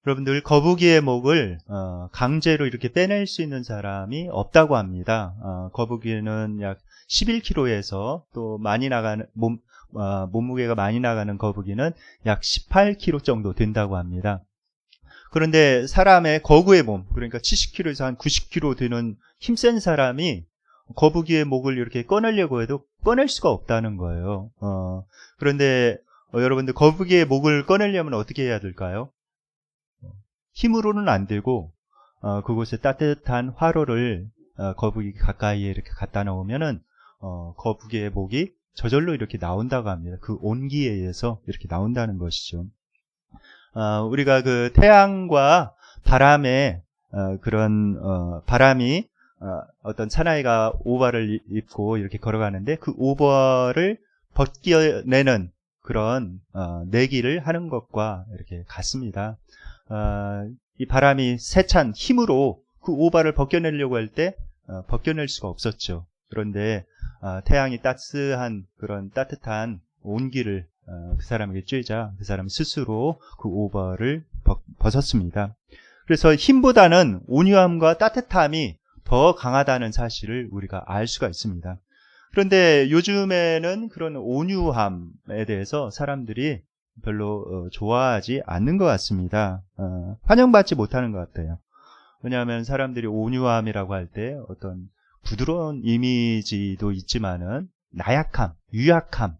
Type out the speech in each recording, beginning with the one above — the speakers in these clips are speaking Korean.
여러분들 거북이의 목을 강제로 이렇게 빼낼 수 있는 사람이 없다고 합니다. 거북이는 약 11kg에서 또 많이 나가는 몸무게가 많이 나가는 거북이는 약 18kg 정도 된다고 합니다. 그런데 사람의 거구의 몸, 그러니까 70kg에서 한 90kg 되는 힘센 사람이 거북이의 목을 이렇게 꺼내려고 해도 꺼낼 수가 없다는 거예요. 그런데 여러분들 거북이의 목을 꺼내려면 어떻게 해야 될까요? 힘으로는 안 되고 그곳에 따뜻한 화로를 거북이 가까이에 이렇게 갖다 놓으면은 거북이의 목이 저절로 이렇게 나온다고 합니다. 그 온기에 의해서 이렇게 나온다는 것이죠. 우리가 그 태양과 바람에 그런 바람이 어떤 사나이가 오버를 입고 이렇게 걸어가는데 그 오버를 벗겨내는 그런 내기를 하는 것과 이렇게 같습니다. 이 바람이 세찬 힘으로 그 오버를 벗겨내려고 할 때 벗겨낼 수가 없었죠. 그런데 태양이 따스한 그런 따뜻한 온기를 그 사람에게 쬐자 그 사람 스스로 그 오버를 벗었습니다. 그래서 힘보다는 온유함과 따뜻함이 더 강하다는 사실을 우리가 알 수가 있습니다. 그런데 요즘에는 그런 온유함에 대해서 사람들이 별로 좋아하지 않는 것 같습니다. 환영받지 못하는 것 같아요. 왜냐하면 사람들이 온유함이라고 할 때 어떤 부드러운 이미지도 있지만은 나약함, 유약함,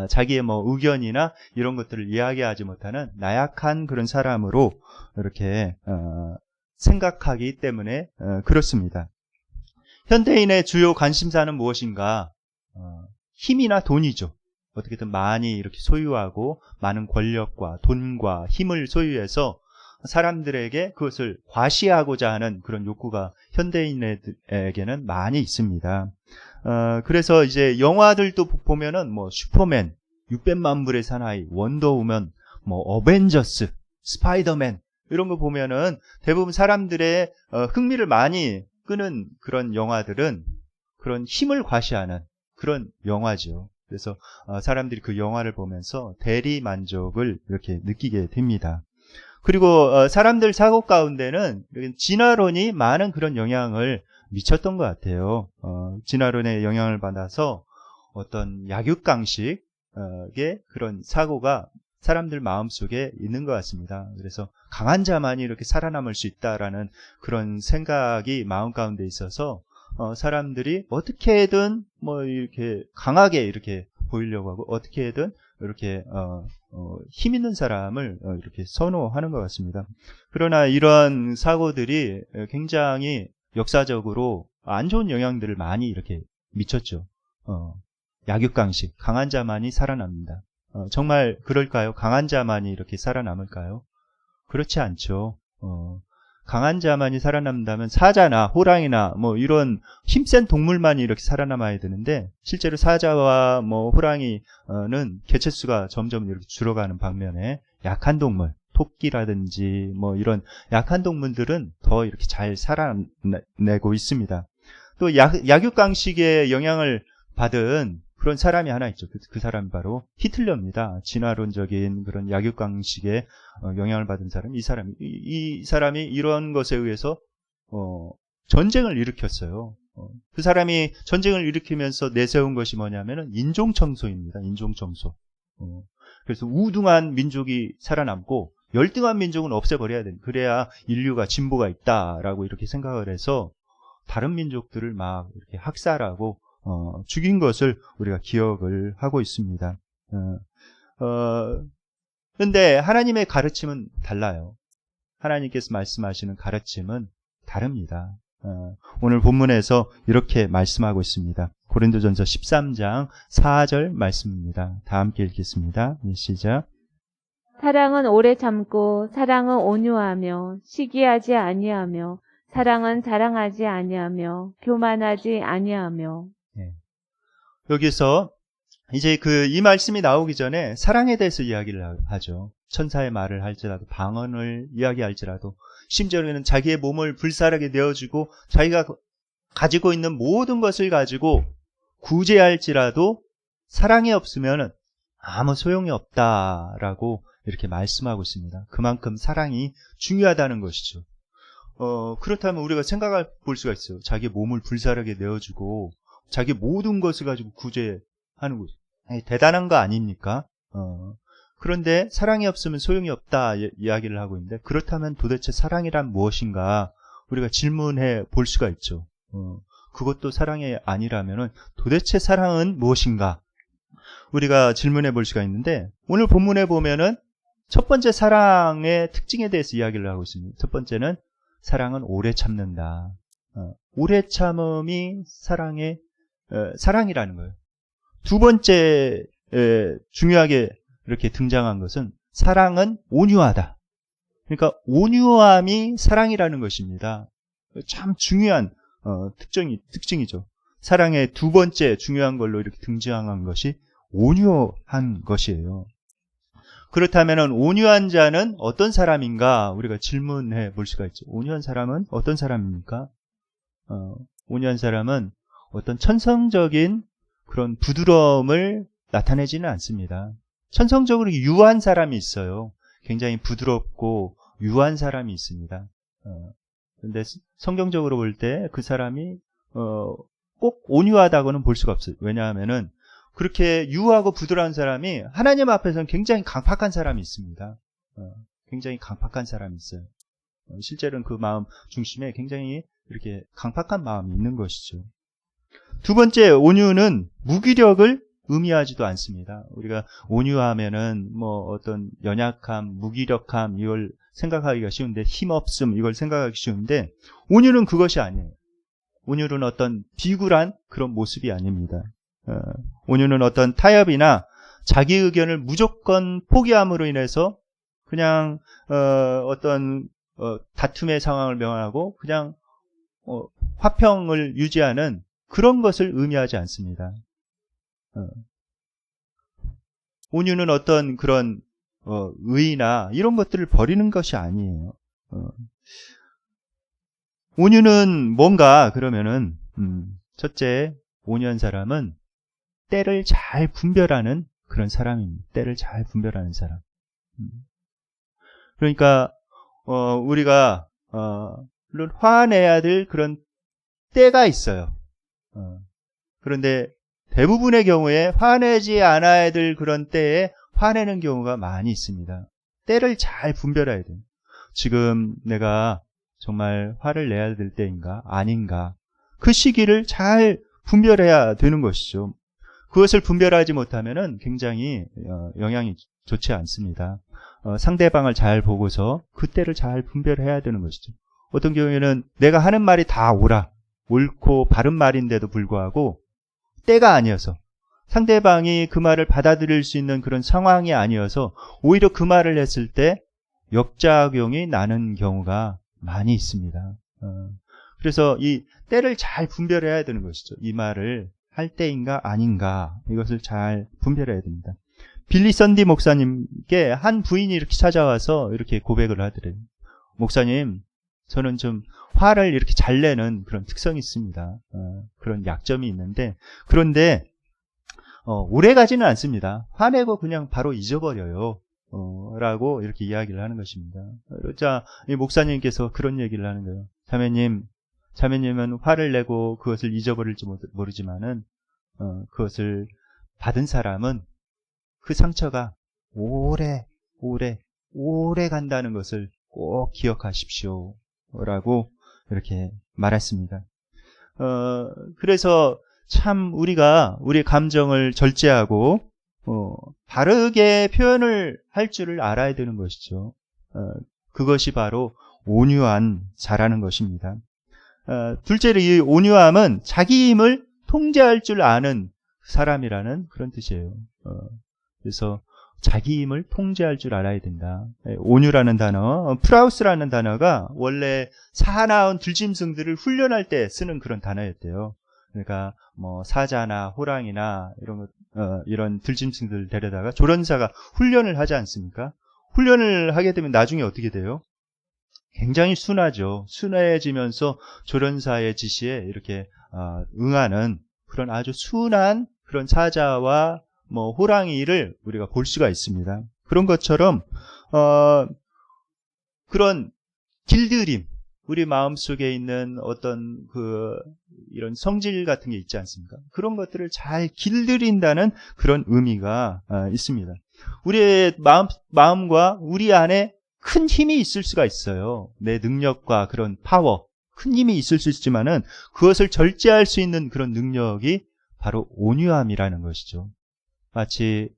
자기의 뭐 의견이나 이런 것들을 이야기하지 못하는 나약한 그런 사람으로 이렇게 생각하기 때문에 그렇습니다. 현대인의 주요 관심사는 무엇인가? 힘이나 돈이죠. 어떻게든 많이 이렇게 소유하고 많은 권력과 돈과 힘을 소유해서 사람들에게 그것을 과시하고자 하는 그런 욕구가 현대인에게는 많이 있습니다. 그래서 이제 영화들도 보면은 뭐 슈퍼맨, 600만 불의 사나이, 원더우먼, 뭐 어벤져스, 스파이더맨 이런 거 보면은 대부분 사람들의 흥미를 많이 끄는 그런 영화들은 그런 힘을 과시하는 그런 영화죠. 그래서 사람들이 그 영화를 보면서 대리 만족을 이렇게 느끼게 됩니다. 그리고 사람들 사고 가운데는 진화론이 많은 그런 영향을 미쳤던 것 같아요. 진화론의 영향을 받아서 어떤 약육강식의 그런 사고가 사람들 마음속에 있는 것 같습니다. 그래서 강한 자만이 이렇게 살아남을 수 있다라는 그런 생각이 마음 가운데 있어서 사람들이 어떻게든 뭐 이렇게 강하게 이렇게 보이려고 하고 어떻게든 이렇게 힘 있는 사람을 이렇게 선호하는 것 같습니다. 그러나 이런 사고들이 굉장히 역사적으로 안 좋은 영향들을 많이 이렇게 미쳤죠. 약육강식, 강한 자만이 살아납니다. 정말 그럴까요? 강한 자만이 이렇게 살아남을까요? 그렇지 않죠. 강한 자만이 살아남는다면 사자나 호랑이나 뭐 이런 힘센 동물만이 이렇게 살아남아야 되는데 실제로 사자와 뭐 호랑이는 개체수가 점점 이렇게 줄어가는 반면에 약한 동물, 토끼라든지 뭐 이런 약한 동물들은 더 이렇게 잘 살아내고 있습니다. 또 약육강식의 영향을 받은 그런 사람이 하나 있죠. 그 사람이 바로 히틀러입니다. 진화론적인 그런 약육강식에 영향을 받은 사람, 이 사람이 이런 것에 의해서 전쟁을 일으켰어요. 그 사람이 전쟁을 일으키면서 내세운 것이 뭐냐면은 인종청소입니다. 인종청소. 그래서 우등한 민족이 살아남고 열등한 민족은 없애버려야 돼. 그래야 인류가 진보가 있다라고 이렇게 생각을 해서 다른 민족들을 막 이렇게 학살하고 죽인 것을 우리가 기억을 하고 있습니다. 그런데 하나님의 가르침은 달라요. 하나님께서 말씀하시는 가르침은 다릅니다. 오늘 본문에서 이렇게 말씀하고 있습니다. 고린도전서 13장 4절 말씀입니다. 다 함께 읽겠습니다. 시작. 사랑은 오래 참고 사랑은 온유하며 시기하지 아니하며 사랑은 자랑하지 아니하며 교만하지 아니하며. 여기서 이제 이 말씀이 나오기 전에 사랑에 대해서 이야기를 하죠. 천사의 말을 할지라도 방언을 이야기할지라도 심지어는 자기의 몸을 불살하게 내어주고 자기가 가지고 있는 모든 것을 가지고 구제할지라도 사랑이 없으면 아무 소용이 없다라고 이렇게 말씀하고 있습니다. 그만큼 사랑이 중요하다는 것이죠. 그렇다면 우리가 생각해 볼 수가 있어요. 자기 몸을 불살하게 내어주고 자기 모든 것을 가지고 구제하는 것. 대단한 거 아닙니까? 그런데 사랑이 없으면 소용이 없다 이야기를 하고 있는데, 그렇다면 도대체 사랑이란 무엇인가 우리가 질문해 볼 수가 있죠. 그것도 사랑이 아니라면 도대체 사랑은 무엇인가 우리가 질문해 볼 수가 있는데, 오늘 본문에 보면은 첫 번째 사랑의 특징에 대해서 이야기를 하고 있습니다. 첫 번째는 사랑은 오래 참는다. 오래 참음이 사랑이라는 거예요. 두 번째 중요하게 이렇게 등장한 것은 사랑은 온유하다. 그러니까 온유함이 사랑이라는 것입니다. 참 중요한 특징이죠. 사랑의 두 번째 중요한 걸로 이렇게 등장한 것이 온유한 것이에요. 그렇다면 온유한 자는 어떤 사람인가 우리가 질문해 볼 수가 있죠. 온유한 사람은 어떤 사람입니까? 온유한 사람은 어떤 천성적인 그런 부드러움을 나타내지는 않습니다. 천성적으로 유한 사람이 있어요. 굉장히 부드럽고 유한 사람이 있습니다. 그런데 성경적으로 볼 때 그 사람이 꼭 온유하다고는 볼 수가 없어요. 왜냐하면은 그렇게 유하고 부드러운 사람이 하나님 앞에서는 굉장히 강팍한 사람이 있습니다. 굉장히 강팍한 사람이 있어요. 실제로는 그 마음 중심에 굉장히 이렇게 강팍한 마음이 있는 것이죠. 두 번째, 온유는 무기력을 의미하지도 않습니다. 우리가 온유하면은 뭐 어떤 연약함, 무기력함 이걸 생각하기가 쉬운데, 힘없음 이걸 생각하기 쉬운데, 온유는 그것이 아니에요. 온유는 어떤 비굴한 그런 모습이 아닙니다. 온유는 어떤 타협이나 자기 의견을 무조건 포기함으로 인해서 그냥 어떤 다툼의 상황을 명하고 그냥 화평을 유지하는 그런 것을 의미하지 않습니다. 온유는 어떤 그런 의의나 이런 것들을 버리는 것이 아니에요. 온유는 뭔가 그러면은 첫째, 온유한 사람은 때를 잘 분별하는 그런 사람입니다. 때를 잘 분별하는 사람. 그러니까 우리가 물론 화내야 될 그런 때가 있어요. 그런데 대부분의 경우에 화내지 않아야 될 그런 때에 화내는 경우가 많이 있습니다. 때를 잘 분별해야 돼요. 지금 내가 정말 화를 내야 될 때인가 아닌가, 그 시기를 잘 분별해야 되는 것이죠. 그것을 분별하지 못하면 굉장히 영향이 좋지 않습니다. 상대방을 잘 보고서 그때를 잘 분별해야 되는 것이죠. 어떤 경우에는 내가 하는 말이 다 옳고 바른 말인데도 불구하고 때가 아니어서, 상대방이 그 말을 받아들일 수 있는 그런 상황이 아니어서 오히려 그 말을 했을 때 역작용이 나는 경우가 많이 있습니다. 그래서 이 때를 잘 분별해야 되는 것이죠. 이 말을 할 때인가 아닌가, 이것을 잘 분별해야 됩니다. 빌리 썬디 목사님께 한 부인이 이렇게 찾아와서 이렇게 고백을 하더래요. 목사님, 저는 좀 화를 이렇게 잘 내는 그런 특성이 있습니다. 그런 약점이 있는데, 그런데 오래 가지는 않습니다. 화내고 그냥 바로 잊어버려요. 라고 이렇게 이야기를 하는 것입니다. 자, 이 목사님께서 그런 얘기를 하는 거예요. 자매님은 화를 내고 그것을 잊어버릴지 모르지만은 그것을 받은 사람은 그 상처가 오래 간다는 것을 꼭 기억하십시오. 라고 이렇게 말했습니다. 그래서 참 우리의 감정을 절제하고 바르게 표현을 할 줄을 알아야 되는 것이죠. 그것이 바로 온유한 자라는 것입니다. 둘째로, 이 온유함은 자기 힘을 통제할 줄 아는 사람이라는 그런 뜻이에요. 그래서 자기 힘을 통제할 줄 알아야 된다. 온유라는 단어, 프라우스라는 단어가 원래 사나운 들짐승들을 훈련할 때 쓰는 그런 단어였대요. 그러니까 뭐 사자나 호랑이나 이런 들짐승들 데려다가 조련사가 훈련을 하지 않습니까? 훈련을 하게 되면 나중에 어떻게 돼요? 굉장히 순하죠. 순해지면서 조련사의 지시에 이렇게 응하는 그런 아주 순한 그런 사자와 뭐 호랑이를 우리가 볼 수가 있습니다. 그런 것처럼 그런 길들임, 우리 마음속에 있는 어떤 이런 성질 같은 게 있지 않습니까? 그런 것들을 잘 길들인다는 그런 의미가 있습니다. 우리의 마음과 우리 안에 큰 힘이 있을 수가 있어요. 내 능력과 그런 파워, 큰 힘이 있을 수 있지만은 그것을 절제할 수 있는 그런 능력이 바로 온유함이라는 것이죠. 마치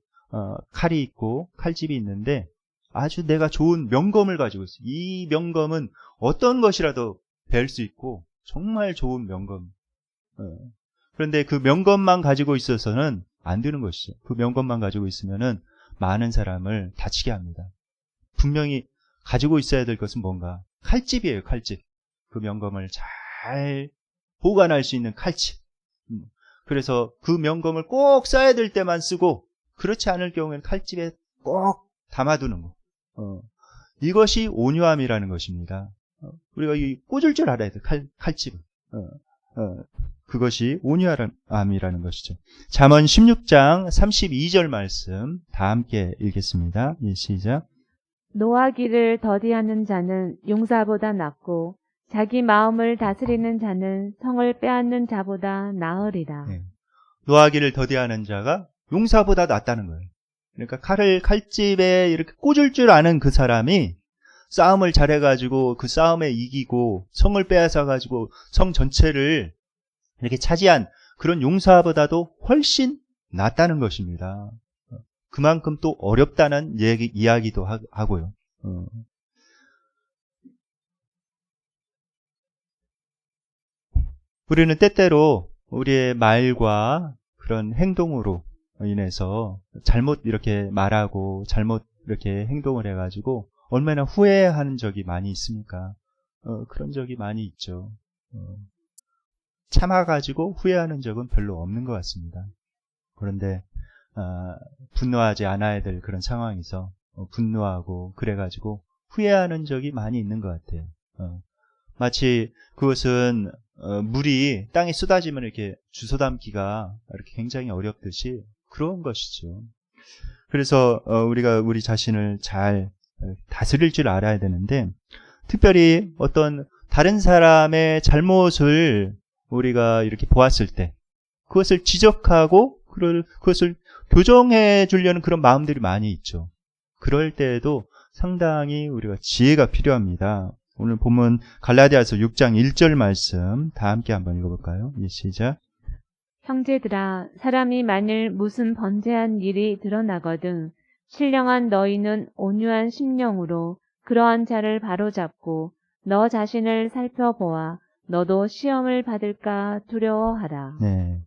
칼이 있고 칼집이 있는데 아주 내가 좋은 명검을 가지고 있어요. 이 명검은 어떤 것이라도 벨 수 있고 정말 좋은 명검. 그런데 그 명검만 가지고 있어서는 안 되는 것이죠. 그 명검만 가지고 있으면은 많은 사람을 다치게 합니다. 분명히 가지고 있어야 될 것은 뭔가? 칼집이에요, 칼집. 그 명검을 잘 보관할 수 있는 칼집. 그래서 그 명검을 꼭 써야 될 때만 쓰고 그렇지 않을 경우에는 칼집에 꼭 담아두는 거. 이것이 온유함이라는 것입니다. 우리가 이 꽂을 줄 알아야 돼, 칼집을. 그것이 온유함이라는 것이죠. 잠언 16장 32절 말씀 다 함께 읽겠습니다. 시작. 노하기를 더디하는 자는 용사보다 낫고 자기 마음을 다스리는 자는 성을 빼앗는 자보다 나으리라. 네. 노하기를 더디하는 자가 용사보다 낫다는 거예요. 그러니까 칼집에 이렇게 꽂을 줄 아는 그 사람이 싸움을 잘해가지고 그 싸움에 이기고 성을 빼앗아가지고 성 전체를 이렇게 차지한 그런 용사보다도 훨씬 낫다는 것입니다. 그만큼 또 어렵다는 이야기도 하고요. 우리는 때때로 우리의 말과 그런 행동으로 인해서 잘못 이렇게 말하고 잘못 이렇게 행동을 해가지고 얼마나 후회하는 적이 많이 있습니까? 그런 적이 많이 있죠. 참아가지고 후회하는 적은 별로 없는 것 같습니다. 그런데 분노하지 않아야 될 그런 상황에서 분노하고 그래가지고 후회하는 적이 많이 있는 것 같아요. 마치 그것은 물이 땅에 쏟아지면 이렇게 주워 담기가 이렇게 굉장히 어렵듯이 그런 것이죠. 그래서 우리가 우리 자신을 잘 다스릴 줄 알아야 되는데, 특별히 어떤 다른 사람의 잘못을 우리가 이렇게 보았을 때 그것을 지적하고 그것을 교정해 주려는 그런 마음들이 많이 있죠. 그럴 때에도 상당히 우리가 지혜가 필요합니다. 오늘 본문 갈라디아서 6장 1절 말씀 다 함께 한번 읽어볼까요? 시작. 형제들아, 사람이 만일 무슨 번제한 일이 드러나거든 신령한 너희는 온유한 심령으로 그러한 자를 바로잡고 너 자신을 살펴보아 너도 시험을 받을까 두려워하라. 네.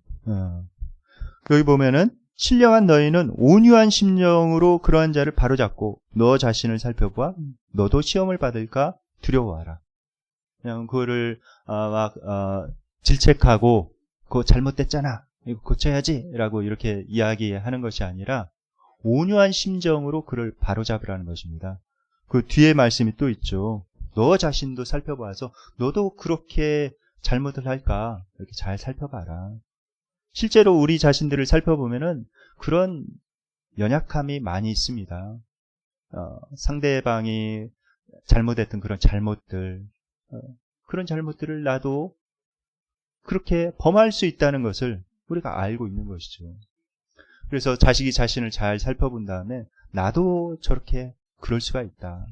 여기 보면은 신령한 너희는 온유한 심령으로 그러한 자를 바로잡고 너 자신을 살펴보아 너도 시험을 받을까 두려워하라. 그냥 그거를 질책하고 그거 잘못됐잖아, 이거 고쳐야지 라고 이렇게 이야기하는 것이 아니라 온유한 심정으로 그를 바로잡으라는 것입니다. 그 뒤에 말씀이 또 있죠. 너 자신도 살펴봐서 너도 그렇게 잘못을 할까 이렇게 잘 살펴봐라. 실제로 우리 자신들을 살펴보면은 그런 연약함이 많이 있습니다. 상대방이 잘못했던 그런 잘못들, 그런 잘못들을 나도 그렇게 범할 수 있다는 것을 우리가 알고 있는 것이죠. 그래서 자신을 잘 살펴본 다음에 나도 저렇게 그럴 수가 있다.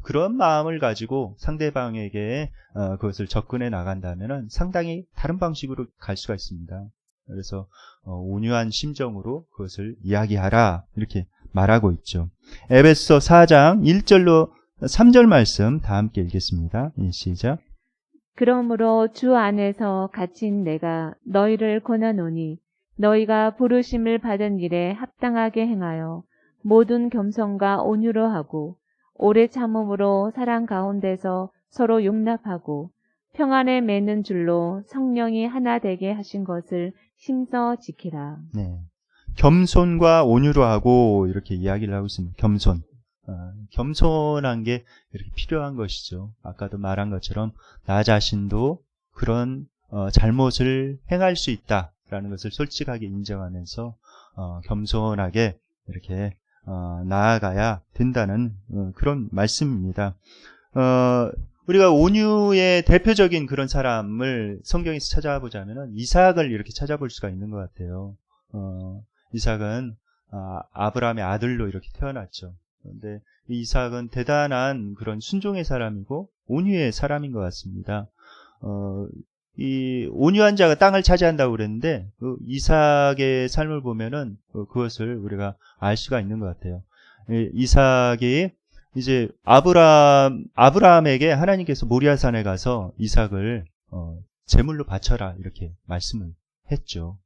그런 마음을 가지고 상대방에게 그것을 접근해 나간다면 상당히 다른 방식으로 갈 수가 있습니다. 그래서 온유한 심정으로 그것을 이야기하라 이렇게 말하고 있죠. 에베소 4장 1절로 3절 말씀 다 함께 읽겠습니다. 시작. 그러므로 주 안에서 갇힌 내가 너희를 권하노니 너희가 부르심을 받은 일에 합당하게 행하여 모든 겸손과 온유로 하고 오래 참음으로 사랑 가운데서 서로 용납하고 평안에 매는 줄로 성령이 하나 되게 하신 것을 힘써 지키라. 네. 겸손과 온유로 하고 이렇게 이야기를 하고 있습니다. 겸손한 게 이렇게 필요한 것이죠. 아까도 말한 것처럼 나 자신도 그런 잘못을 행할 수 있다라는 것을 솔직하게 인정하면서 겸손하게 이렇게 나아가야 된다는 그런 말씀입니다. 우리가 온유의 대표적인 그런 사람을 성경에서 찾아보자면은 이삭을 이렇게 찾아볼 수가 있는 것 같아요. 이삭은 아브라함의 아들로 이렇게 태어났죠. 그런데 이 이삭은 대단한 그런 순종의 사람이고 온유의 사람인 것 같습니다. 이 온유한 자가 땅을 차지한다고 그랬는데 그 이삭의 삶을 보면은 그것을 우리가 알 수가 있는 것 같아요. 이삭이 이제 아브라함에게 하나님께서 모리아산에 가서 이삭을 제물로 바쳐라 이렇게 말씀을 했죠.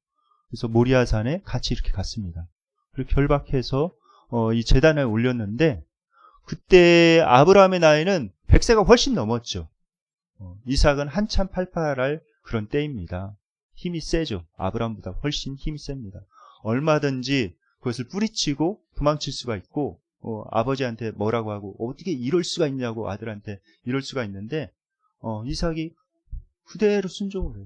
그래서 모리아산에 같이 이렇게 갔습니다. 그리고 결박해서 이 제단에 올렸는데 그때 아브라함의 나이는 100세가 훨씬 넘었죠. 이삭은 한참 팔팔할 그런 때입니다. 힘이 세죠. 아브라함보다 훨씬 힘이 셉니다. 얼마든지 그것을 뿌리치고 도망칠 수가 있고 아버지한테 뭐라고 하고 어떻게 이럴 수가 있냐고 아들한테 이럴 수가 있는데 이삭이 그대로 순종을 해요.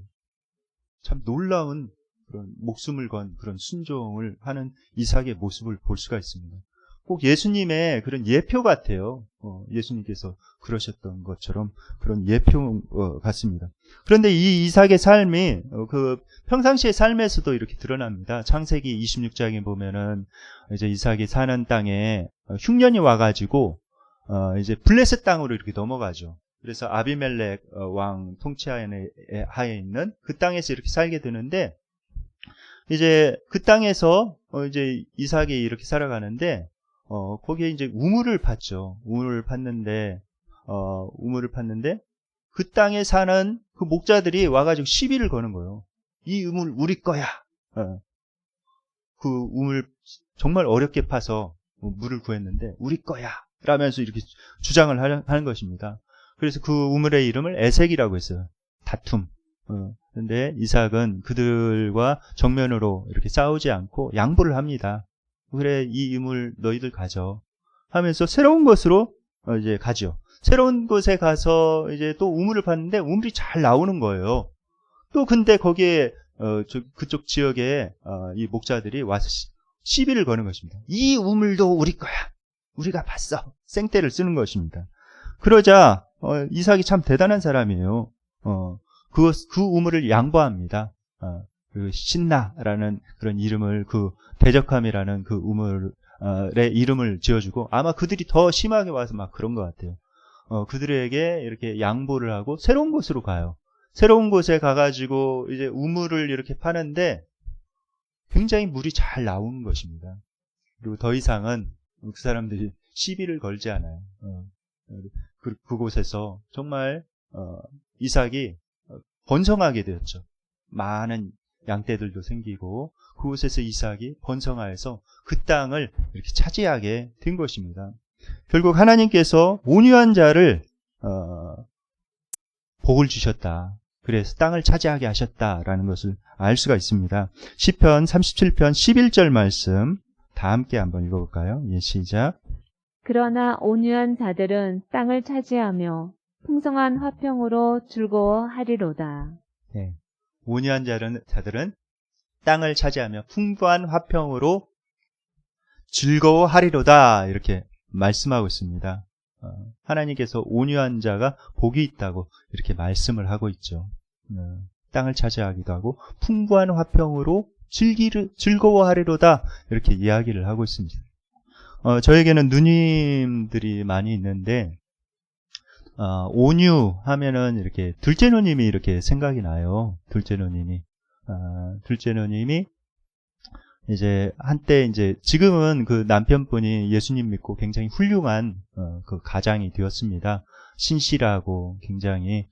참 놀라운 그런 목숨을 건 그런 순종을 하는 이삭의 모습을 볼 수가 있습니다. 꼭 예수님의 그런 예표 같아요. 예수님께서 그러셨던 것처럼 그런 예표 같습니다. 그런데 이 이삭의 삶이 그 평상시의 삶에서도 이렇게 드러납니다. 창세기 26장에 보면은 이제 이삭이 사는 땅에 흉년이 와가지고 이제 블레셋 땅으로 이렇게 넘어가죠. 그래서 아비멜렉 왕 통치하에 있는 그 땅에서 이렇게 살게 되는데 이제 그 땅에서 이제 이삭이 이렇게 살아가는데 거기에 이제 우물을 팠죠. 우물을 팠는데 그 땅에 사는 그 목자들이 와가지고 시비를 거는 거예요. 이 우물 우리 거야. 그 우물 정말 어렵게 파서 물을 구했는데 우리 거야. 라면서 이렇게 주장을 하는 것입니다. 그래서 그 우물의 이름을 에색이라고 했어요. 다툼. 그런데 이삭은 그들과 정면으로 이렇게 싸우지 않고 양보를 합니다. 그래, 이 우물 너희들 가져 하면서 새로운 곳으로 이제 가죠. 새로운 곳에 가서 이제 또 우물을 봤는데 우물이 잘 나오는 거예요. 또 근데 거기에 그쪽 지역에 이 목자들이 와서 시비를 거는 것입니다. 이 우물도 우리 거야. 우리가 봤어. 생떼를 쓰는 것입니다. 그러자 이삭이 참 대단한 사람이에요. 그 우물을 양보합니다. 그 신나라는 그런 이름을 그 대적함이라는 그 우물의 이름을 지어주고 아마 그들이 더 심하게 와서 막 그런 것 같아요. 그들에게 이렇게 양보를 하고 새로운 곳으로 가요. 새로운 곳에 가가지고 이제 우물을 이렇게 파는데 굉장히 물이 잘 나오는 것입니다. 그리고 더 이상은 그 사람들이 시비를 걸지 않아요. 그곳에서 정말 이삭이 번성하게 되었죠. 많은 양떼들도 생기고 그곳에서 이삭이 번성하여서 그 땅을 이렇게 차지하게 된 것입니다. 결국 하나님께서 온유한 자를 복을 주셨다. 그래서 땅을 차지하게 하셨다라는 것을 알 수가 있습니다. 시편 37편 11절 말씀 다 함께 한번 읽어볼까요? 예, 시작. 그러나 온유한 자들은 땅을 차지하며 풍성한 화평으로 즐거워하리로다. 네. 온유한 자들은 땅을 차지하며 풍부한 화평으로 즐거워하리로다 이렇게 말씀하고 있습니다. 하나님께서 온유한 자가 복이 있다고 이렇게 말씀을 하고 있죠. 땅을 차지하기도 하고 풍부한 화평으로 즐거워하리로다 이렇게 이야기를 하고 있습니다. 저에게는 누님들이 많이 있는데 온유 하면은 이렇게 둘째 누님이 이렇게 생각이 나요. 둘째 누님이 이제 한때 이제 지금은 그 남편분이 예수님 믿고 굉장히 훌륭한 그 가장이 되었습니다. 신실하고 굉장히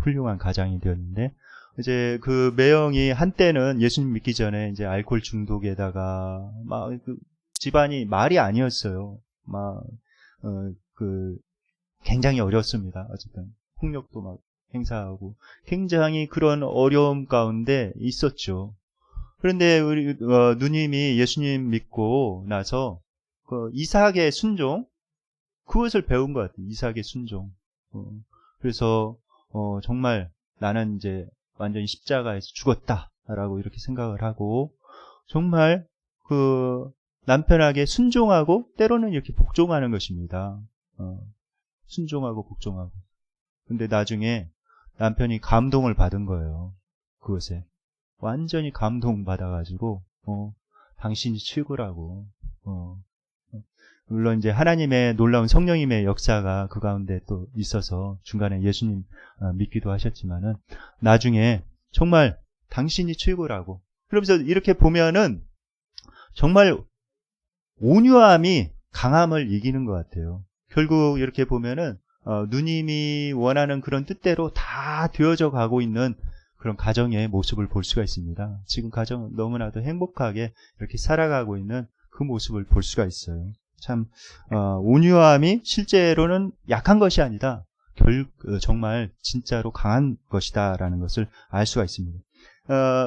훌륭한 가장이 되었는데 이제 그 매형이 한때는 예수님 믿기 전에 이제 알코올 중독에다가 막 그 집안이 말이 아니었어요. 막 그 굉장히 어렵습니다. 어쨌든 폭력도 막 행사하고 굉장히 그런 어려움 가운데 있었죠. 그런데 우리 누님이 예수님 믿고 나서 그 이삭의 순종 그것을 배운 것 같아요. 이삭의 순종. 그래서 정말 나는 이제 완전히 십자가에서 죽었다라고 이렇게 생각을 하고 정말 그 남편에게 순종하고 때로는 이렇게 복종하는 것입니다. 순종하고 복종하고. 근데 나중에 남편이 감동을 받은 거예요. 그것에. 완전히 감동받아가지고, 당신이 최고라고. 물론 이제 하나님의 놀라운 성령님의 역사가 그 가운데 또 있어서 중간에 예수님 믿기도 하셨지만은 나중에 정말 당신이 최고라고. 그러면서 이렇게 보면은 정말 온유함이 강함을 이기는 것 같아요. 결국 이렇게 보면은 누님이 원하는 그런 뜻대로 다 되어져 가고 있는 그런 가정의 모습을 볼 수가 있습니다. 지금 가정은 너무나도 행복하게 이렇게 살아가고 있는 그 모습을 볼 수가 있어요. 참 온유함이 실제로는 약한 것이 아니다. 정말 진짜로 강한 것이다라는 것을 알 수가 있습니다.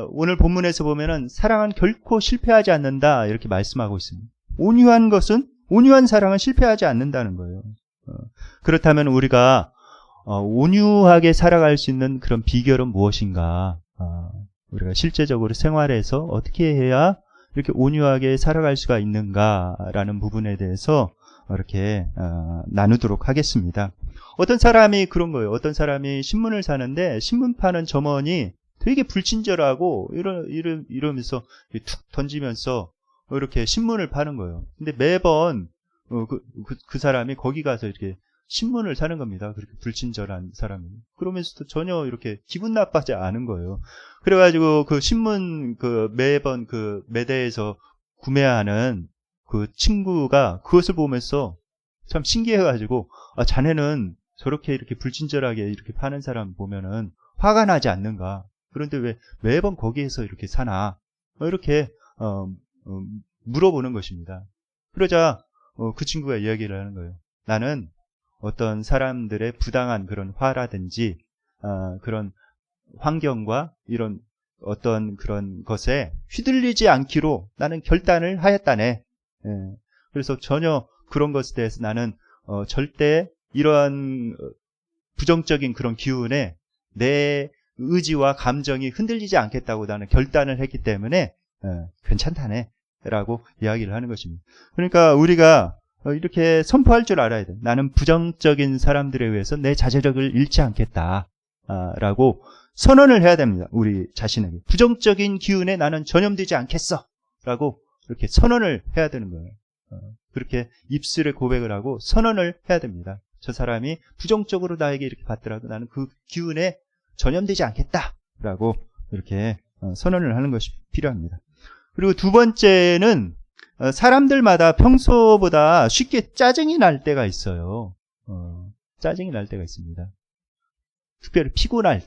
오늘 본문에서 보면은 사랑은 결코 실패하지 않는다 이렇게 말씀하고 있습니다. 온유한 사랑은 실패하지 않는다는 거예요. 그렇다면 우리가 온유하게 살아갈 수 있는 그런 비결은 무엇인가? 우리가 실제적으로 생활에서 어떻게 해야 이렇게 온유하게 살아갈 수가 있는가라는 부분에 대해서 이렇게 나누도록 하겠습니다. 어떤 사람이 그런 거예요. 어떤 사람이 신문을 사는데 신문 파는 점원이 되게 불친절하고 이러면서 툭 던지면서 이렇게 신문을 파는 거예요. 근데 매번 그 사람이 거기 가서 이렇게 신문을 사는 겁니다. 그렇게 불친절한 사람이. 그러면서도 전혀 이렇게 기분 나빠지 않은 거예요. 그래가지고 그 신문 매번 그 매대에서 구매하는 그 친구가 그것을 보면서 참 신기해가지고 자네는 저렇게 이렇게 불친절하게 이렇게 파는 사람 보면은 화가 나지 않는가? 그런데 왜 매번 거기에서 이렇게 사나? 이렇게 물어보는 것입니다. 그러자 그 친구가 이야기를 하는 거예요. 나는 어떤 사람들의 부당한 그런 화라든지 그런 환경과 이런 어떤 그런 것에 휘둘리지 않기로 나는 결단을 하였다네. 그래서 전혀 그런 것에 대해서 나는 절대 이러한 부정적인 그런 기운에 내 의지와 감정이 흔들리지 않겠다고 나는 결단을 했기 때문에 괜찮다네 라고 이야기를 하는 것입니다. 그러니까 우리가 이렇게 선포할 줄 알아야 돼. 나는 부정적인 사람들에 의해서 내 자제력을 잃지 않겠다 라고 선언을 해야 됩니다. 우리 자신에게. 부정적인 기운에 나는 전염되지 않겠어 라고 이렇게 선언을 해야 되는 거예요. 그렇게 입술에 고백을 하고 선언을 해야 됩니다. 저 사람이 부정적으로 나에게 이렇게 받더라도 나는 그 기운에 전염되지 않겠다 라고 이렇게 선언을 하는 것이 필요합니다. 그리고 두 번째는 사람들마다 평소보다 쉽게 짜증이 날 때가 있어요. 짜증이 날 때가 있습니다. 특별히 피곤할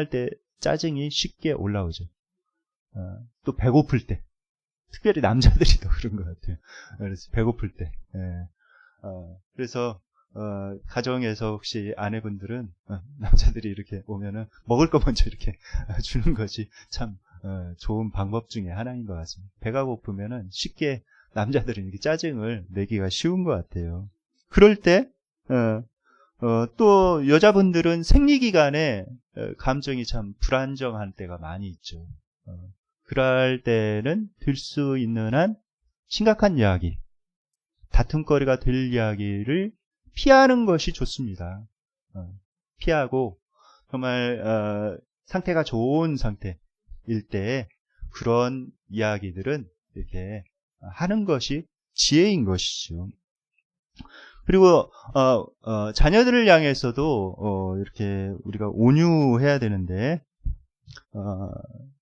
때 짜증이 쉽게 올라오죠. 또 배고플 때, 특별히 남자들이 더 그런 것 같아요. 그래서 배고플 때. 그래서 가정에서 혹시 아내분들은 남자들이 이렇게 오면은 먹을 거 먼저 이렇게 주는 것이 참 좋은 방법 중에 하나인 것 같습니다. 배가 고프면은 쉽게 남자들은 이렇게 짜증을 내기가 쉬운 것 같아요. 그럴 때 또 여자분들은 생리기간에 감정이 참 불안정한 때가 많이 있죠. 그럴 때는 들 수 있는 한 심각한 이야기, 다툼거리가 될 이야기를 피하는 것이 좋습니다. 피하고 정말 상태가 좋은 상태일 때 그런 이야기들은 이렇게 하는 것이 지혜인 것이죠. 그리고 자녀들을 향해서도 이렇게 우리가 온유해야 되는데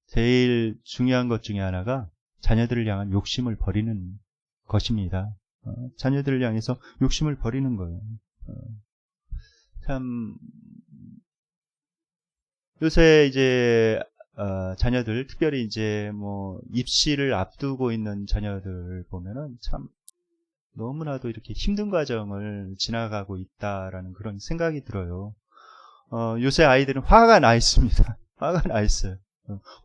제일 중요한 것 중에 하나가 자녀들을 향한 욕심을 버리는 것입니다. 자녀들을 향해서 욕심을 버리는 거예요. 참 요새 이제 자녀들, 특별히 이제 뭐 입시를 앞두고 있는 자녀들 보면은 참 너무나도 이렇게 힘든 과정을 지나가고 있다라는 그런 생각이 들어요. 요새 아이들은 화가 나 있습니다. 화가 나 있어요.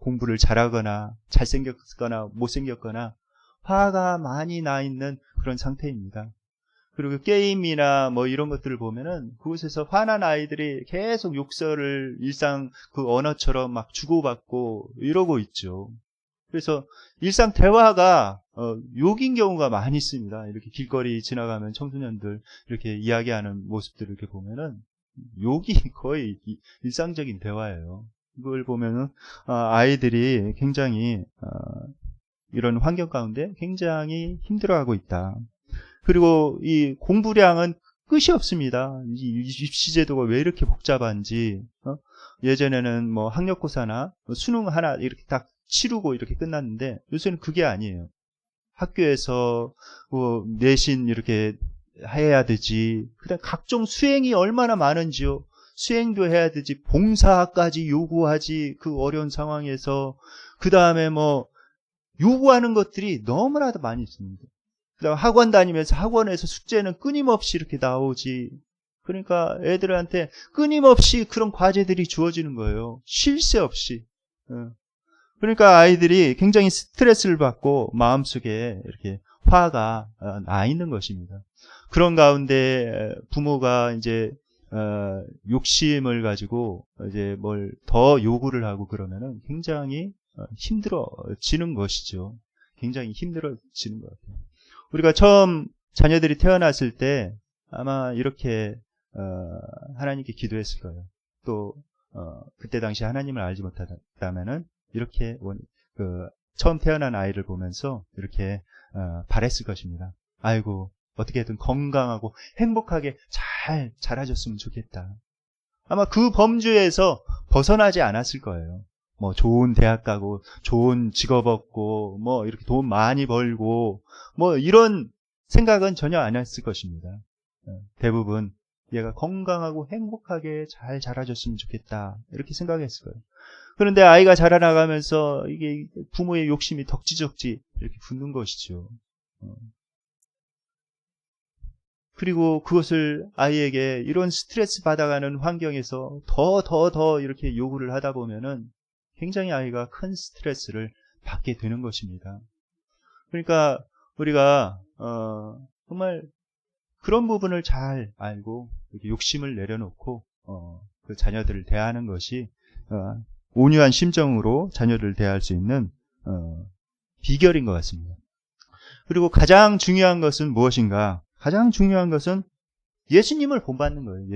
공부를 잘하거나 잘생겼거나 못생겼거나 화가 많이 나 있는 그런 상태입니다. 그리고 게임이나 뭐 이런 것들을 보면은 그곳에서 화난 아이들이 계속 욕설을 일상 그 언어처럼 막 주고받고 이러고 있죠. 그래서 일상 대화가 욕인 경우가 많이 있습니다. 이렇게 길거리 지나가면 청소년들 이렇게 이야기하는 모습들을 이렇게 보면은 욕이 거의 일상적인 대화예요. 그걸 보면은 아이들이 굉장히 이런 환경 가운데 굉장히 힘들어하고 있다. 그리고 이 공부량은 끝이 없습니다. 이 입시제도가 왜 이렇게 복잡한지, 예전에는 뭐 학력고사나 수능 하나 이렇게 딱 치르고 이렇게 끝났는데 요새는 그게 아니에요. 학교에서 내신 이렇게 해야 되지. 그다음 각종 수행이 얼마나 많은지요. 수행도 해야 되지. 봉사까지 요구하지. 그 어려운 상황에서. 그 다음에 뭐 요구하는 것들이 너무나도 많이 있습니다. 그다음 학원 다니면서 학원에서 숙제는 끊임없이 이렇게 나오지. 그러니까 애들한테 끊임없이 그런 과제들이 주어지는 거예요. 쉴 새 없이. 그러니까 아이들이 굉장히 스트레스를 받고 마음속에 이렇게 화가 나 있는 것입니다. 그런 가운데 부모가 이제 욕심을 가지고 이제 뭘 더 요구를 하고 그러면은 굉장히 힘들어지는 것이죠. 굉장히 힘들어지는 것 같아요. 우리가 처음 자녀들이 태어났을 때 아마 이렇게 하나님께 기도했을 거예요. 또 그때 당시 하나님을 알지 못하다면은 이렇게 처음 태어난 아이를 보면서 이렇게 바랬을 것입니다. 아이고 어떻게든 건강하고 행복하게 잘 자라줬으면 좋겠다. 아마 그 범주에서 벗어나지 않았을 거예요. 뭐 좋은 대학 가고 좋은 직업 얻고 뭐 이렇게 돈 많이 벌고 뭐 이런 생각은 전혀 안 했을 것입니다. 대부분 얘가 건강하고 행복하게 잘 자라줬으면 좋겠다 이렇게 생각했을 거예요. 그런데 아이가 자라나가면서 이게 부모의 욕심이 덕지덕지 이렇게 붙는 것이죠. 그리고 그것을 아이에게 이런 스트레스 받아가는 환경에서 더 이렇게 요구를 하다 보면은 굉장히 아이가 큰 스트레스를 받게 되는 것입니다. 그러니까 우리가 정말 그런 부분을 잘 알고 이렇게 욕심을 내려놓고 그 자녀들을 대하는 것이 온유한 심정으로 자녀를 대할 수 있는 비결인 것 같습니다. 그리고 가장 중요한 것은 무엇인가? 가장 중요한 것은 예수님을 본받는 거예요.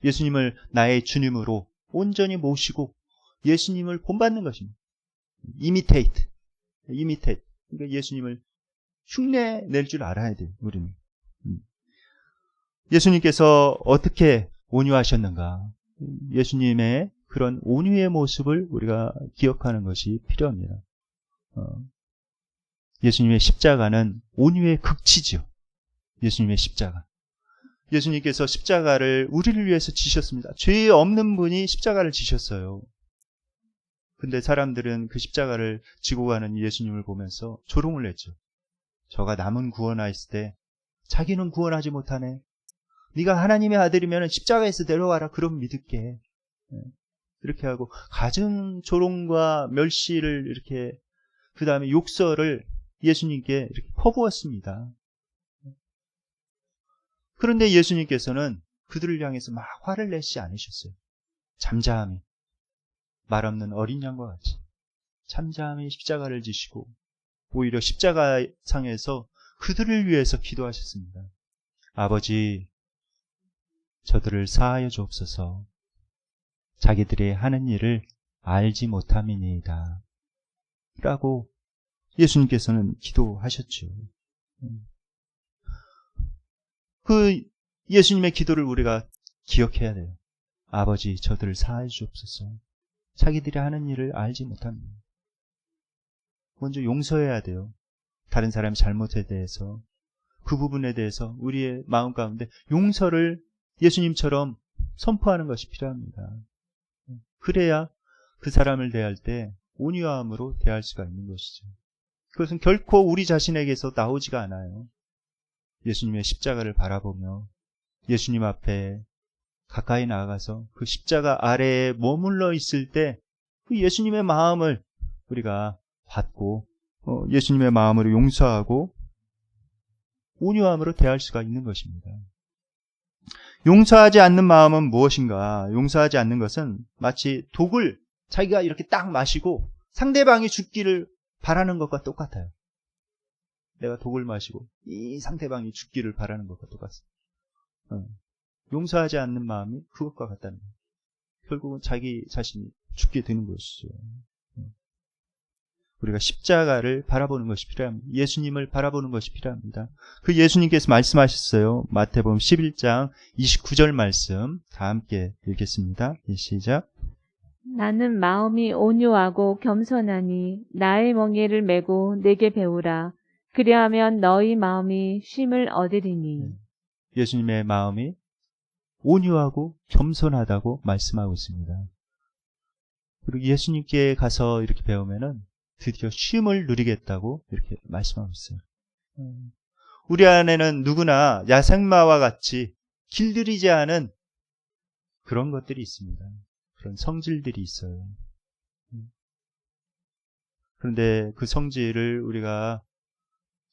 예수님을 나의 주님으로 온전히 모시고 예수님을 본받는 것입니다. imitate. 그러니까 예수님을 흉내 낼 줄 알아야 돼요. 우리는. 예수님께서 어떻게 온유하셨는가? 예수님의 그런 온유의 모습을 우리가 기억하는 것이 필요합니다. 예수님의 십자가는 온유의 극치죠. 예수님의 십자가. 예수님께서 십자가를 우리를 위해서 지셨습니다. 죄 없는 분이 십자가를 지셨어요. 근데 사람들은 그 십자가를 지고 가는 예수님을 보면서 조롱을 했죠. 저가 남은 구원하였을 때 자기는 구원하지 못하네. 네가 하나님의 아들이면 십자가에서 내려와라. 그럼 믿을게. 이렇게 하고 가증 조롱과 멸시를 이렇게 그 다음에 욕설을 예수님께 이렇게 퍼부었습니다. 그런데 예수님께서는 그들을 향해서 막 화를 내시지 않으셨어요. 잠잠히 말 없는 어린 양과 같이 잠잠히 십자가를 지시고 오히려 십자가상에서 그들을 위해서 기도하셨습니다. 아버지, 저들을 사하여 주옵소서. 자기들이 하는 일을 알지 못함이니이다. 라고 예수님께서는 기도하셨죠. 그 예수님의 기도를 우리가 기억해야 돼요. 아버지, 저들을 사하여 주옵소서. 자기들이 하는 일을 알지 못합니다. 먼저 용서해야 돼요. 다른 사람의 잘못에 대해서, 그 부분에 대해서 우리의 마음 가운데 용서를 예수님처럼 선포하는 것이 필요합니다. 그래야 그 사람을 대할 때 온유함으로 대할 수가 있는 것이죠. 그것은 결코 우리 자신에게서 나오지가 않아요. 예수님의 십자가를 바라보며 예수님 앞에 가까이 나아가서 그 십자가 아래에 머물러 있을 때 그 예수님의 마음을 우리가 받고 예수님의 마음으로 용서하고 온유함으로 대할 수가 있는 것입니다. 용서하지 않는 마음은 무엇인가? 용서하지 않는 것은 마치 독을 자기가 이렇게 딱 마시고 상대방이 죽기를 바라는 것과 똑같아요. 내가 독을 마시고 이 상대방이 죽기를 바라는 것과 똑같습니다. 용서하지 않는 마음이 그것과 같다는 거예요. 결국은 자기 자신이 죽게 되는 것이죠. 우리가 십자가를 바라보는 것이 필요합니다. 예수님을 바라보는 것이 필요합니다. 그 예수님께서 말씀하셨어요. 마태복음 11장 29절 말씀 다 함께 읽겠습니다. 시작. 나는 마음이 온유하고 겸손하니 나의 멍에를 메고 내게 배우라. 그리하면 너희 마음이 쉼을 얻으리니. 예수님의 마음이 온유하고 겸손하다고 말씀하고 있습니다. 그리고 예수님께 가서 이렇게 배우면은 드디어 쉼을 누리겠다고 이렇게 말씀하고 있어요. 우리 안에는 누구나 야생마와 같이 길들이지 않은 그런 것들이 있습니다. 그런 성질들이 있어요. 그런데 그 성질을 우리가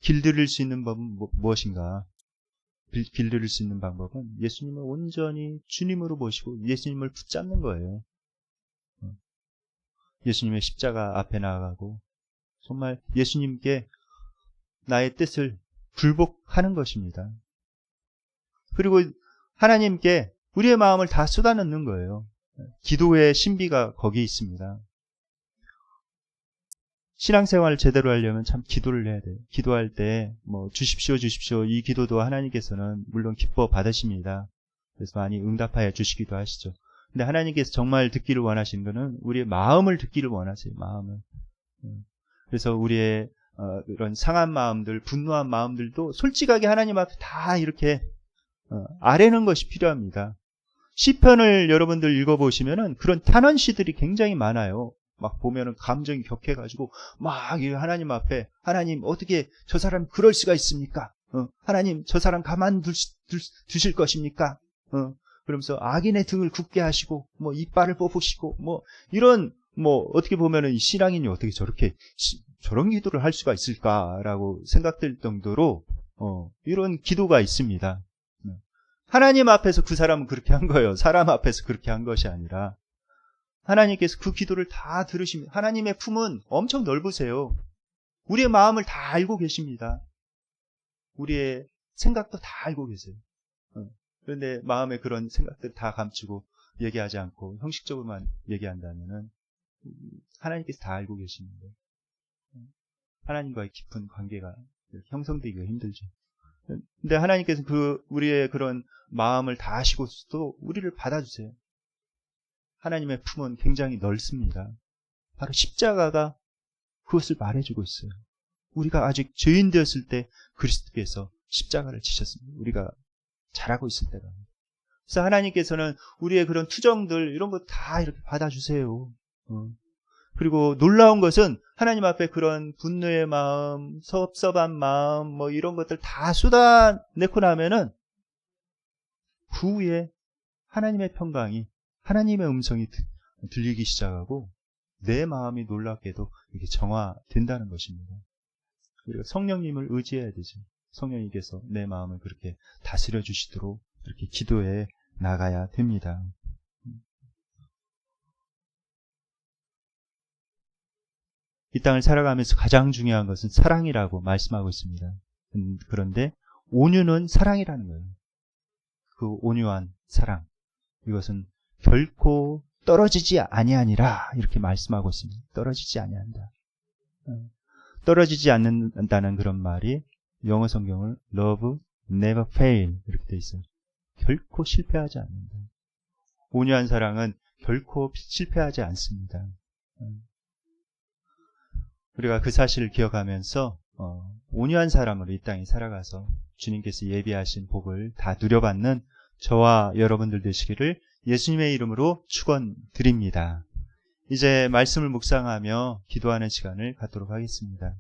길들일 수 있는 법은 무엇인가? 길들일 수 있는 방법은 예수님을 온전히 주님으로 모시고 예수님을 붙잡는 거예요. 예수님의 십자가 앞에 나아가고 정말 예수님께 나의 뜻을 굴복하는 것입니다. 그리고 하나님께 우리의 마음을 다 쏟아넣는 거예요. 기도의 신비가 거기 있습니다. 신앙생활을 제대로 하려면 참 기도를 해야 돼요. 기도할 때 주십시오 주십시오 이 기도도 하나님께서는 물론 기뻐 받으십니다. 그래서 많이 응답하여 주시기도 하시죠. 근데 하나님께서 정말 듣기를 원하시는 것은 우리의 마음을 듣기를 원하세요. 마음을. 그래서 우리의 이런 상한 마음들, 분노한 마음들도 솔직하게 하나님 앞에 다 이렇게 아뢰는 것이 필요합니다. 시편을 여러분들 읽어보시면은 그런 탄원시들이 굉장히 많아요. 막 보면은 감정이 격해가지고 막 하나님 앞에 하나님 어떻게 저 사람 그럴 수가 있습니까? 하나님 저 사람 가만 두실 것입니까? 그러면서 악인의 등을 굽게 하시고 이빨을 뽑으시고 이런 어떻게 보면은 신앙인이 어떻게 저런 기도를 할 수가 있을까라고 생각될 정도로 이런 기도가 있습니다. 하나님 앞에서 그 사람은 그렇게 한 거예요. 사람 앞에서 그렇게 한 것이 아니라 하나님께서 그 기도를 다 들으십니다. 하나님의 품은 엄청 넓으세요. 우리의 마음을 다 알고 계십니다. 우리의 생각도 다 알고 계세요. 그런데 마음에 그런 생각들 다 감추고 얘기하지 않고 형식적으로만 얘기한다면은 하나님께서 다 알고 계시는데 하나님과의 깊은 관계가 형성되기가 힘들죠. 근데 하나님께서 우리의 그런 마음을 다 아시고서도 우리를 받아주세요. 하나님의 품은 굉장히 넓습니다. 바로 십자가가 그것을 말해주고 있어요. 우리가 아직 죄인 되었을 때 그리스도께서 십자가를 지셨습니다. 우리가 잘하고 있을 때가. 그래서 하나님께서는 우리의 그런 투정들 이런 거 다 이렇게 받아주세요. 그리고 놀라운 것은 하나님 앞에 그런 분노의 마음, 섭섭한 마음 이런 것들 다 쏟아내고 나면은 그 후에 하나님의 평강이 하나님의 음성이 들리기 시작하고 내 마음이 놀랍게도 이렇게 정화된다는 것입니다. 우리가 성령님을 의지해야 되죠. 성령님께서 내 마음을 그렇게 다스려 주시도록 이렇게 기도해 나가야 됩니다. 이 땅을 살아가면서 가장 중요한 것은 사랑이라고 말씀하고 있습니다. 그런데 온유는 사랑이라는 거예요. 그 온유한 사랑, 이것은 결코 떨어지지 아니하니라 이렇게 말씀하고 있습니다. 떨어지지 아니한다. 떨어지지 않는다는 그런 말이 영어 성경을 love never fail 이렇게 돼 있어요. 결코 실패하지 않는다. 온유한 사랑은 결코 실패하지 않습니다. 우리가 그 사실을 기억하면서 온유한 사람으로 이 땅에 살아가서 주님께서 예비하신 복을 다 누려받는 저와 여러분들 되시기를 예수님의 이름으로 축원드립니다. 이제 말씀을 묵상하며 기도하는 시간을 갖도록 하겠습니다.